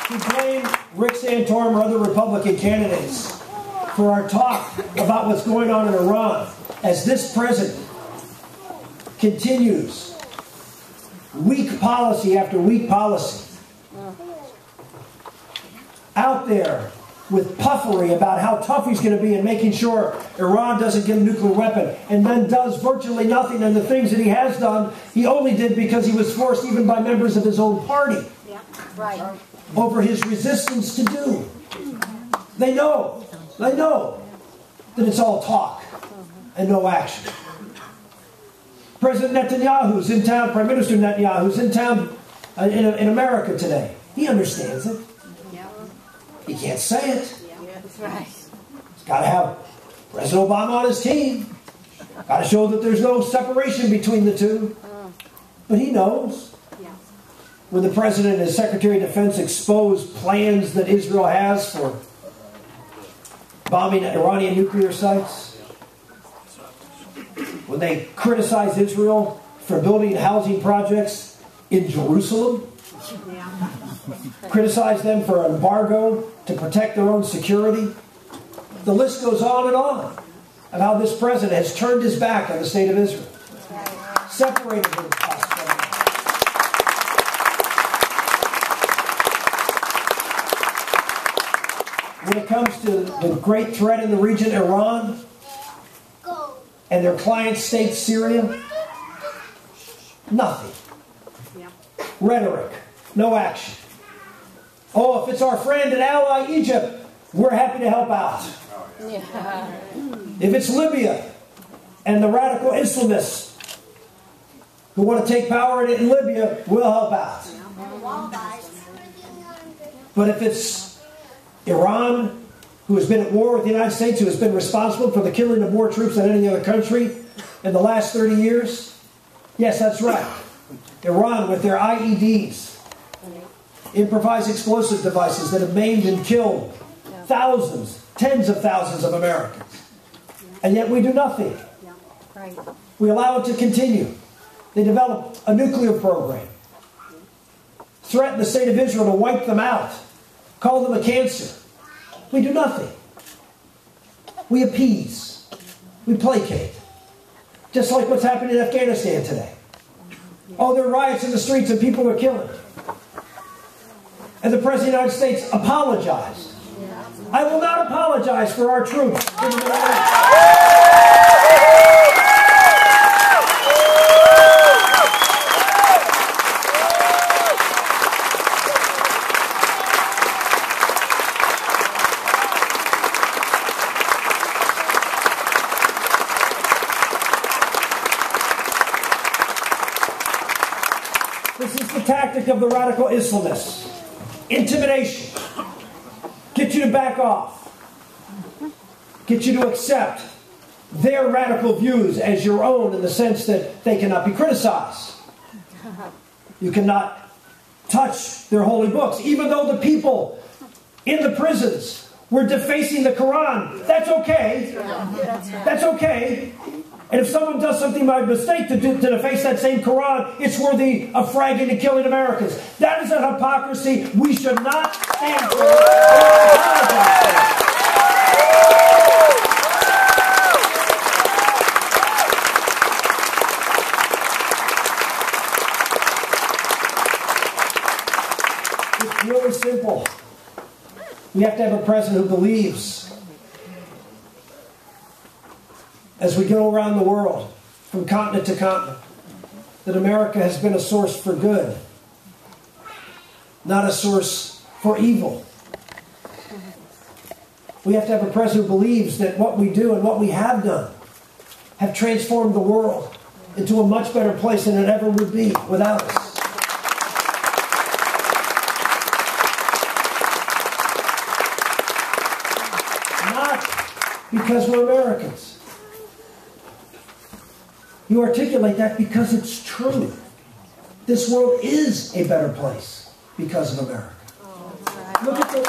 to blame Rick Santorum or other Republican candidates for our talk about what's going on in Iran as this president continues weak policy after weak policy out there with puffery about how tough he's going to be in making sure Iran doesn't get a nuclear weapon, and then does virtually nothing. And the things that he has done, he only did because he was forced even by members of his own party over his resistance to do. They know that it's all talk and no action. President Netanyahu's in town, Prime Minister Netanyahu's in town in America today. He understands it. He can't say it. That's right. He's got to have President Obama on his team. Got to show that there's no separation between the two. But he knows. When the President and his Secretary of Defense exposed plans that Israel has for bombing Iranian nuclear sites, when they criticized Israel for building housing projects in Jerusalem, criticized them for an embargo to protect their own security. The list goes on and on of how this president has turned his back on the state of Israel, separated from us. When it comes to the great threat in the region, Iran, and their client state, Syria, nothing. Rhetoric, no action. Oh, if it's our friend and ally Egypt, we're happy to help out. If it's Libya and the radical Islamists who want to take power in Libya, we'll help out. But if it's Iran, who has been at war with the United States, who has been responsible for the killing of more troops than any other country in the last 30 years, yes, that's right. Iran with their IEDs, improvised explosive devices that have maimed and killed thousands, tens of thousands of Americans. And yet we do nothing. We allow it to continue. They develop a nuclear program, threaten the state of Israel to wipe them out, call them a cancer. We do nothing. We appease. We placate. Just like what's happening in Afghanistan today. Oh, there are riots in the streets and people are killing. And the President of the United States apologized. I will not apologize for our troops in the Middle East. This is the tactic of the radical Islamists. Intimidation. Get you to back off. Get you to accept their radical views as your own in the sense that they cannot be criticized. You cannot touch their holy books. Even though the people in the prisons were defacing the Quran, that's okay. That's okay. And if someone does something by mistake to deface that same Quran, it's worthy of fragging and killing Americans. That is a hypocrisy we should not stand for. It's really simple. We have to have a president who believes, as we go around the world, from continent to continent, that America has been a source for good, not a source for evil. We have to have a president who believes that what we do and what we have done have transformed the world into a much better place than it ever would be without us. Not because we're Americans. You articulate that because it's true. This world is a better place because of America. Look at the